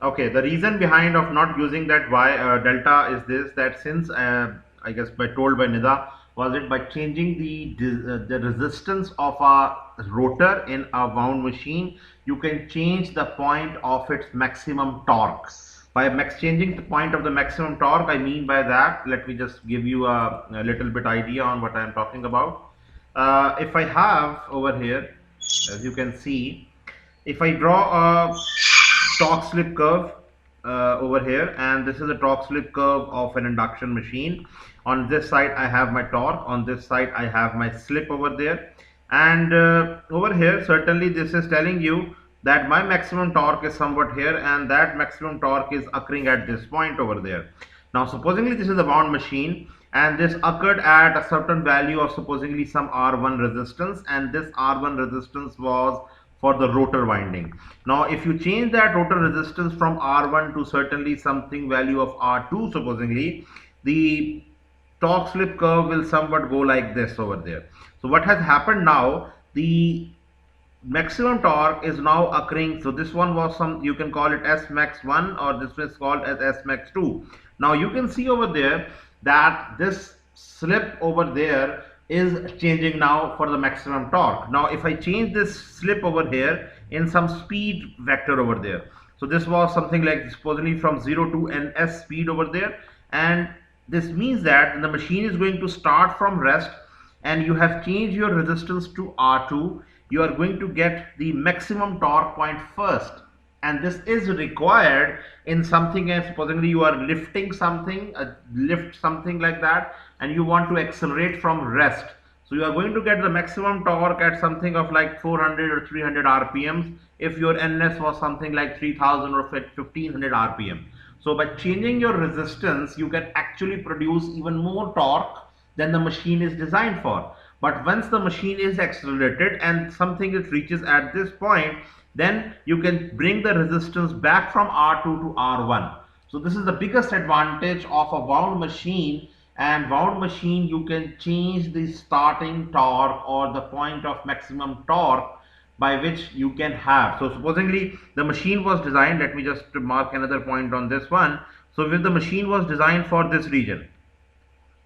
Okay, the reason behind of not using that Y delta is this, that since I guess told by Nida was it by changing the resistance of a rotor in a wound machine, you can change the point of its maximum torque. By changing the point of the maximum torque, I mean by that, let me just give you a little bit idea on what I am talking about. If I have over here, as you can see, if I draw a torque slip curve over here, and this is a torque slip curve of an induction machine. On this side I have my torque, on this side I have my slip over there, and over here certainly this is telling you that my maximum torque is somewhat here, and that maximum torque is occurring at this point over there. Now supposingly this is a wound machine, and this occurred at a certain value of supposingly some R1 resistance, and this R1 resistance was for the rotor winding. Now if you change that rotor resistance from R1 to certainly something value of R2 supposingly, the torque slip curve will somewhat go like this over there. So what has happened now, the maximum torque is now occurring. So this one was some, you can call it S max 1, or this is called as S max 2. Now you can see over there that this slip over there is changing now for the maximum torque. Now if I change this slip over here in some speed vector over there, so this was something like supposedly from 0 to ns speed over there, and this means that the machine is going to start from rest, and you have changed your resistance to R2, you are going to get the maximum torque point first. And this is required in something as supposedly you are lifting something, lift something like that, and you want to accelerate from rest. So you are going to get the maximum torque at something of like 400 or 300 RPMs if your NS was something like 3000 or 1500 RPM. So by changing your resistance, you can actually produce even more torque than the machine is designed for. But once the machine is accelerated and something it reaches at this point, then you can bring the resistance back from R2 to R1. So this is the biggest advantage of a wound machine. And wound machine, you can change the starting torque or the point of maximum torque by which you can have. So supposedly the machine was designed, let me just mark another point on this one. So if the machine was designed for this region,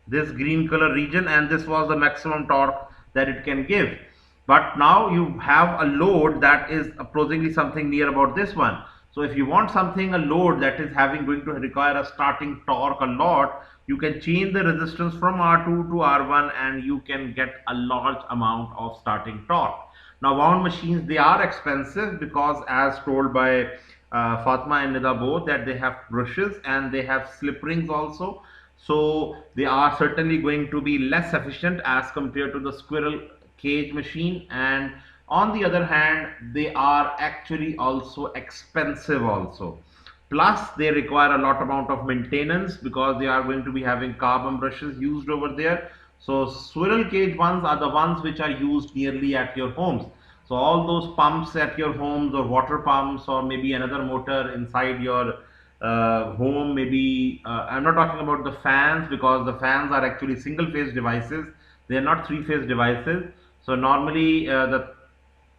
this green color region, and this was the maximum torque that it can give. But now you have a load that is approximately something near about this one. So if you want something, a load that is going to require a starting torque a lot, you can change the resistance from R2 to R1 and you can get a large amount of starting torque. Now wound machines, they are expensive because as told by Fatma and Nida both, that they have brushes and they have slip rings also. So they are certainly going to be less efficient as compared to the squirrel cage machine, and on the other hand they are actually also expensive also. Plus they require a lot amount of maintenance because they are going to be having carbon brushes used over there. So squirrel cage ones are the ones which are used nearly at your homes. So all those pumps at your homes, or water pumps, or maybe another motor inside your home, maybe I'm not talking about the fans because the fans are actually single phase devices, they are not three phase devices. So normally the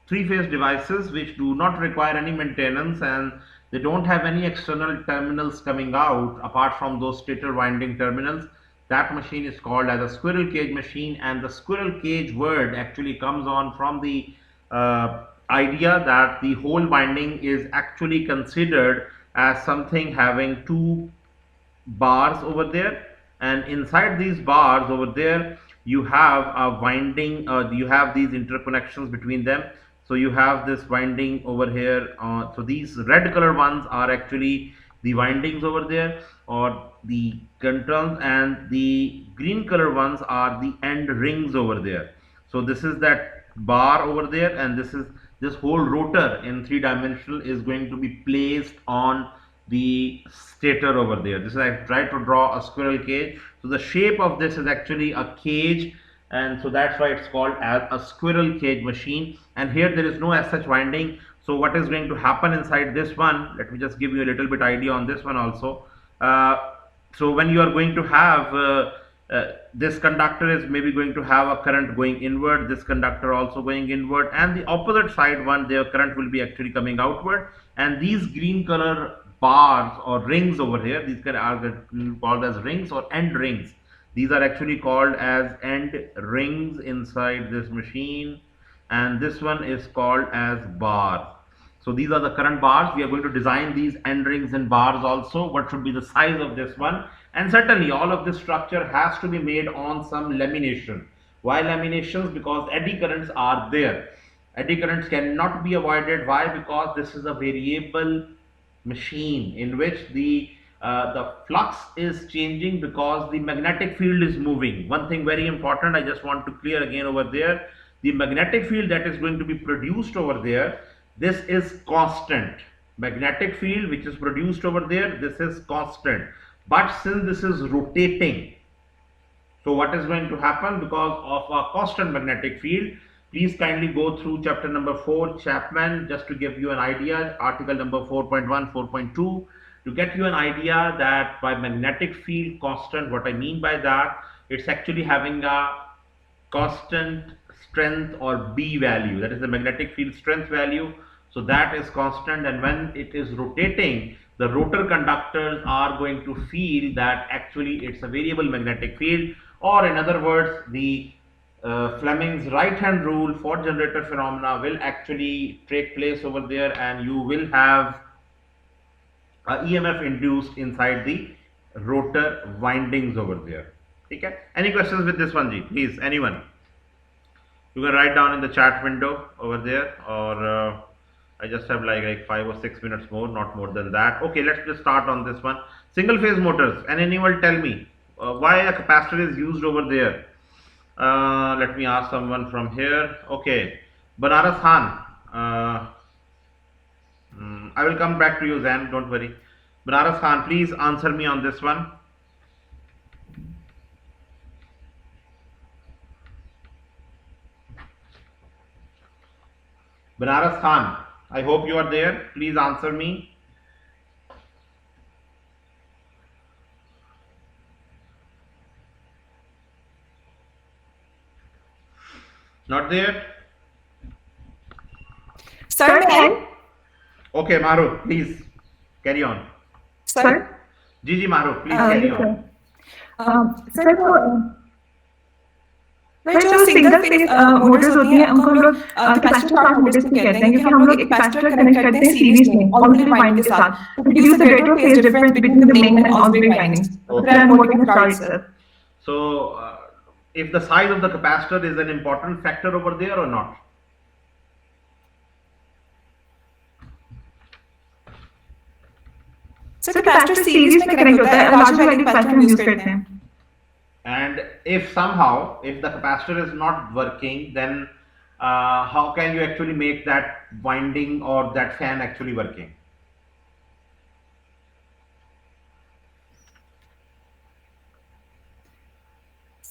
three phase devices which do not require any maintenance and they don't have any external terminals coming out apart from those stator winding terminals, that machine is called as a squirrel cage machine. And the squirrel cage word actually comes on from the idea that the whole winding is actually considered as something having two bars over there, and inside these bars over there you have a winding, you have these interconnections between them. So you have this winding over here, so these red color ones are actually the windings over there or the controls, and the green color ones are the end rings over there. So this is that bar over there, and this whole rotor in three-dimensional is going to be placed on the stator over there. This is, I tried to draw a squirrel cage. So the shape of this is actually a cage, and so that's why it's called as a squirrel cage machine. And here there is no as such winding. So what is going to happen inside this one, let me just give you a little bit idea on this one also. So when you are going to have this conductor is maybe going to have a current going inward, this conductor also going inward, and the opposite side one, their current will be actually coming outward. And these green color bars or rings over here, these are called as rings or end rings. These are actually called as end rings inside this machine, and this one is called as bars. So these are the current bars. We are going to design these end rings and bars also. What should be the size of this one? And certainly all of this structure has to be made on some lamination. Why laminations? Because eddy currents are there. Eddy currents cannot be avoided. Why? Because this is a variable machine in which the flux is changing because the magnetic field is moving. One thing very important I just want to clear again over there, the magnetic field that is going to be produced over there, this is constant. Magnetic field which is produced over there, this is constant. But since this is rotating, so what is going to happen because of a constant magnetic field? Please kindly go through chapter number 4, Chapman, just to give you an idea, article number 4.1, 4.2, to get you an idea that by magnetic field constant, what I mean by that, it's actually having a constant strength or B value, that is the magnetic field strength value. So that is constant, and when it is rotating, the rotor conductors are going to feel that actually it's a variable magnetic field, or in other words, the Fleming's right hand rule for generator phenomena will actually take place over there, and you will have EMF induced inside the rotor windings over there. Okay? Any questions with this one, Ji? Please, anyone? You can write down in the chat window over there, or I just have like 5 or 6 minutes more, not more than that. Okay, let's just start on this one. Single phase motors, and anyone will tell me why a capacitor is used over there. Let me ask someone from here. Okay, Banaras Khan. I will come back to you, Zan, don't worry. Banaras Khan, please answer me on this one. Banaras Khan, I hope you are there. Please answer me. Not there? Sir, can? Okay, Maru, please carry on. Sir? Gigi Maru, please carry on. Sir जो single phase Motors होती हैं उनको हम लोग capacitor part Motors भी कहते हैं क्योंकि हम लोग एक कैपेसिटर कनेक्ट करते हैं सीरीज में ऑक्सिलरी वाइंडिंग के साथ to produce the rate of phase difference between the main and auxiliary windings. Then I'm working the start, sir. So, if the size of the capacitor is an important factor over there or not? So capacitor series में connect होता है, larger value capacitor हम use करते हैं. And if somehow, if the capacitor is not working, then how can you actually make that winding or that fan actually working?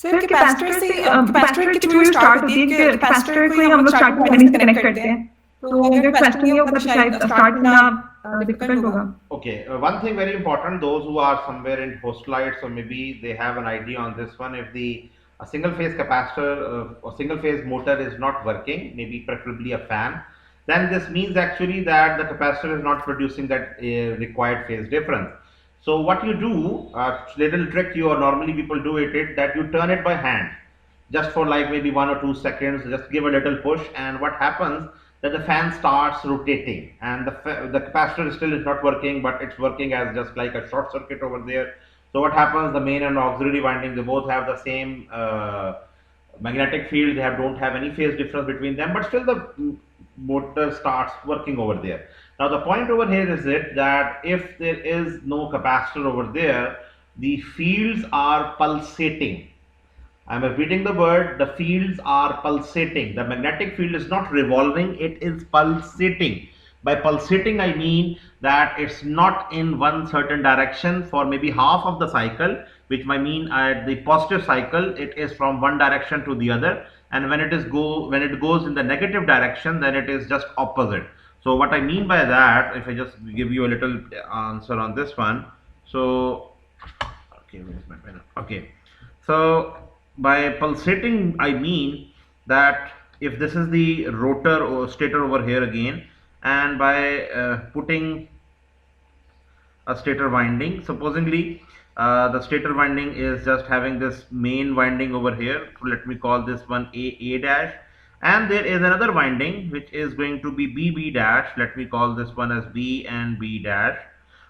Sir capacitor से capacitor के through start होती है कि capacitor को हम लोग स्टार्ट वाइंडिंग से कनेक्ट करते हैं. तो अगर कैपेसिटर नहीं होगा तो शायद स्टार्ट करना डिफिकल्ट होगा. Okay, one thing very important, those who are somewhere in postlights or maybe they have an idea on this one, if a single phase capacitor or single phase motor is not working, maybe preferably a fan, then this means actually that the capacitor is not producing that required phase difference. So what you do, little trick you or normally people do it, that you turn it by hand just for like maybe 1 or 2 seconds, just give a little push, and what happens that the fan starts rotating, and the capacitor still is not working, but it's working as just like a short circuit over there. So what happens, the main and auxiliary winding, they both have the same magnetic field, they don't have any phase difference between them, but still the motor starts working over there. Now the point over here is that if there is no capacitor over there, the fields are pulsating. I am repeating the word, the fields are pulsating. The magnetic field is not revolving, it is pulsating. By pulsating, I mean that it's not in one certain direction for maybe half of the cycle, which might mean at the positive cycle, it is from one direction to the other. And when it goes in the negative direction, then it is just opposite. So what I mean by that, if I just give you a little answer on this one. So, okay, where's my pen? Okay. So, by pulsating, I mean that if this is the rotor or stator over here again, and by putting a stator winding, supposedly The stator winding is just having this main winding over here. So let me call this one A dash, and there is another winding which is going to be B dash. Let me call this one as B and B dash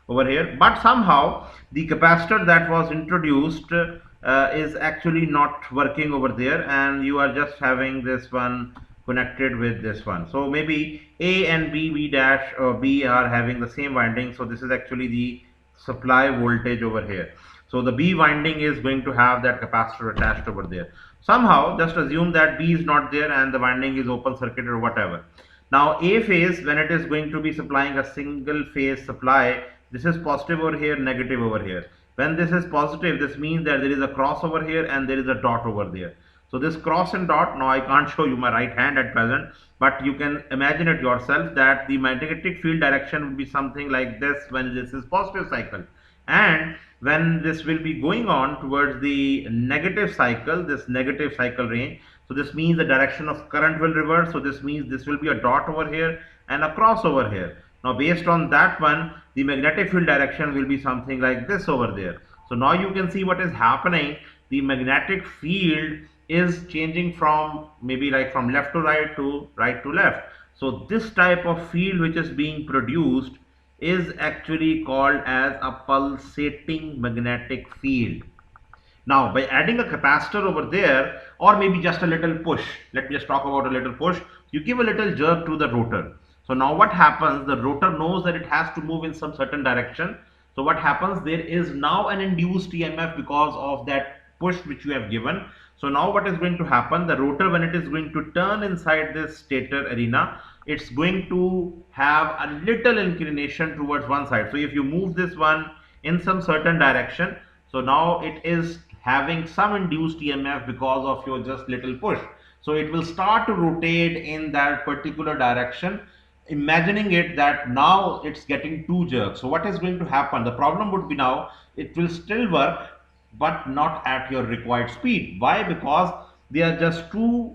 over here. But somehow the capacitor that was introduced is actually not working over there, and you are just having this one connected with this one. So maybe A and B dash or B are having the same winding. So this is actually the supply voltage over here. So the B winding is going to have that capacitor attached over there. Somehow just assume that B is not there and the winding is open circuit or whatever. Now A phase, when it is going to be supplying a single phase supply, this is positive over here, negative over here. When this is positive, this means that there is a cross over here and there is a dot over there. So this cross and dot, now I can't show you my right hand at present, but you can imagine it yourself that the magnetic field direction will be something like this when this is positive cycle, and when this will be going on towards the negative cycle, this negative cycle range. So this means the direction of current will reverse. So this means this will be a dot over here and a cross over here. Now based on that one, the magnetic field direction will be something like this over there. So now you can see what is happening. The magnetic field is changing from maybe like from left to right to left. So this type of field which is being produced is actually called as a pulsating magnetic field. Now by adding a capacitor over there, or maybe just a little push, let me just talk about a little push, you give a little jerk to the rotor. So now what happens, the rotor knows that it has to move in some certain direction. So what happens, there is now an induced EMF because of that push which you have given. So now what is going to happen, the rotor, when it is going to turn inside this stator arena, it's going to have a little inclination towards one side. So if you move this one in some certain direction, so now it is having some induced EMF because of your just little push. So it will start to rotate in that particular direction, imagining it that now it's getting two jerks. So what is going to happen, the problem would be now it will still work but not at your required speed. Why? Because there are just 2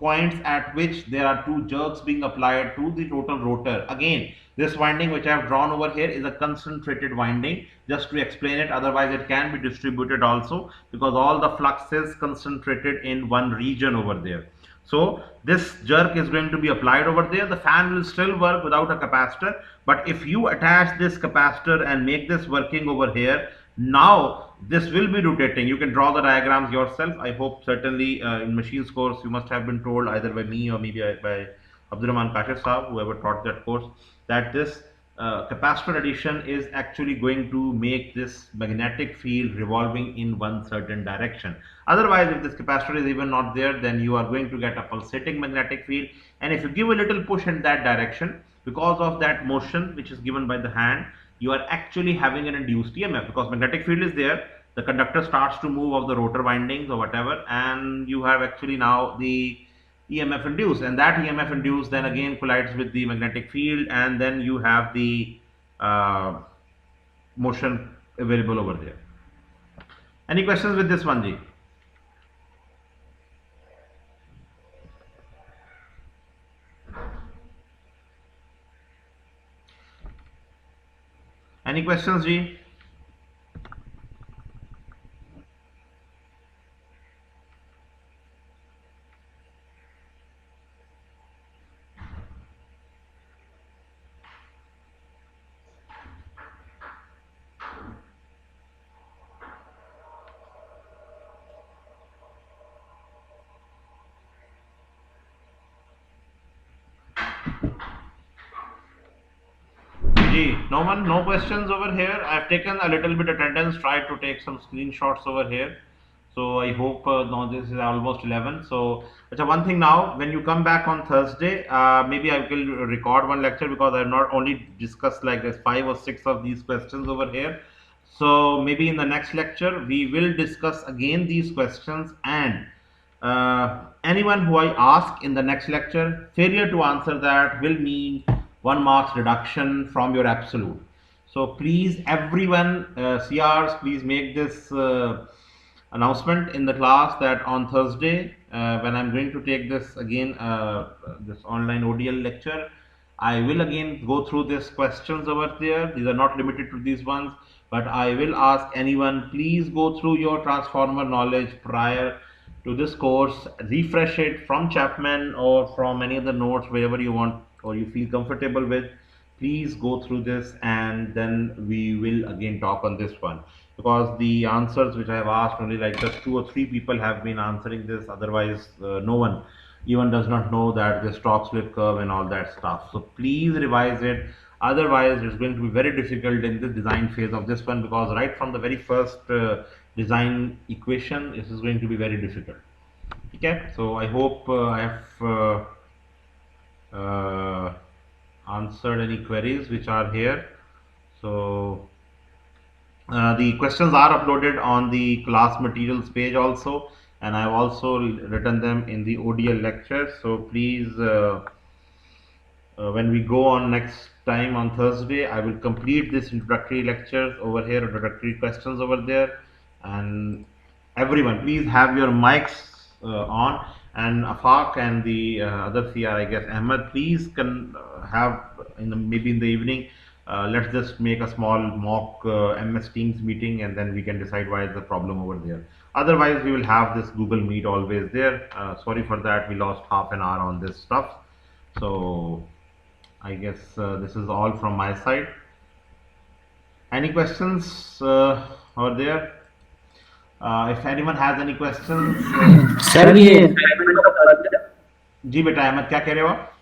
points at which there are 2 jerks being applied to the total rotor. Again, this winding which I have drawn over here is a concentrated winding, just to explain it. Otherwise it can be distributed also, because all the flux is concentrated in one region over there. So this jerk is going to be applied over there. The fan will still work without a capacitor, but if you attach this capacitor and make this working over here, now this will be rotating. You can draw the diagrams yourself. I hope certainly in machines course you must have been told either by me or maybe by Abdurrahman Kashif Saab, whoever taught that course, that this capacitor addition is actually going to make this magnetic field revolving in one certain direction. Otherwise, if this capacitor is even not there, then you are going to get a pulsating magnetic field, and if you give a little push in that direction, because of that motion which is given by the hand, you are actually having an induced EMF, because magnetic field is there, the conductor starts to move of the rotor windings or whatever, and you have actually now the EMF induced, and that EMF induced then again collides with the magnetic field, and then you have the motion available over there. Any questions with this one, Ji? Any questions, Ji? No one, no questions over here. I've taken a little bit attendance, tried to take some screenshots over here. So I hope now this is almost 11. So one thing now, when you come back on Thursday, maybe I will record one lecture, because I have not only discussed like this 5 or 6 of these questions over here. So maybe in the next lecture we will discuss again these questions, and anyone who I ask in the next lecture, failure to answer that will mean 1 marks reduction from your absolute. So please, everyone, CRs, please make this announcement in the class that on Thursday, when I'm going to take this again, this online ODL lecture, I will again go through these questions over there. These are not limited to these ones. but I will ask anyone, please go through your transformer knowledge prior to this course, refresh it from Chapman or from any other notes, wherever you want or you feel comfortable with. Please go through this, and then we will again talk on this one, because the answers which I have asked, only like just 2 or 3 people have been answering this. Otherwise, no one even does not know that the stock split curve and all that stuff. So please revise it. Otherwise, it's going to be very difficult in the design phase of this one, because right from the very first design equation, this is going to be very difficult. Okay, so I hope I have answered any queries which are here. So the questions are uploaded on the class materials page also, and I've also written them in the ODL lecture. So please, when we go on next time on Thursday, I will complete this introductory lectures over here, introductory questions over there, and everyone, please have your mics on. And Afaq and the other CR, I guess Ahmed, please can have maybe in the evening. Let's just make a small mock MS Teams meeting, and then we can decide why is the problem over there. Otherwise, we will have this Google Meet always there. Sorry for that, we lost half an hour on this stuff. So I guess this is all from my side. Any questions over there? If anyone has any questions, sir ये जी बेटा अहमद क्या कह रहे हो आप?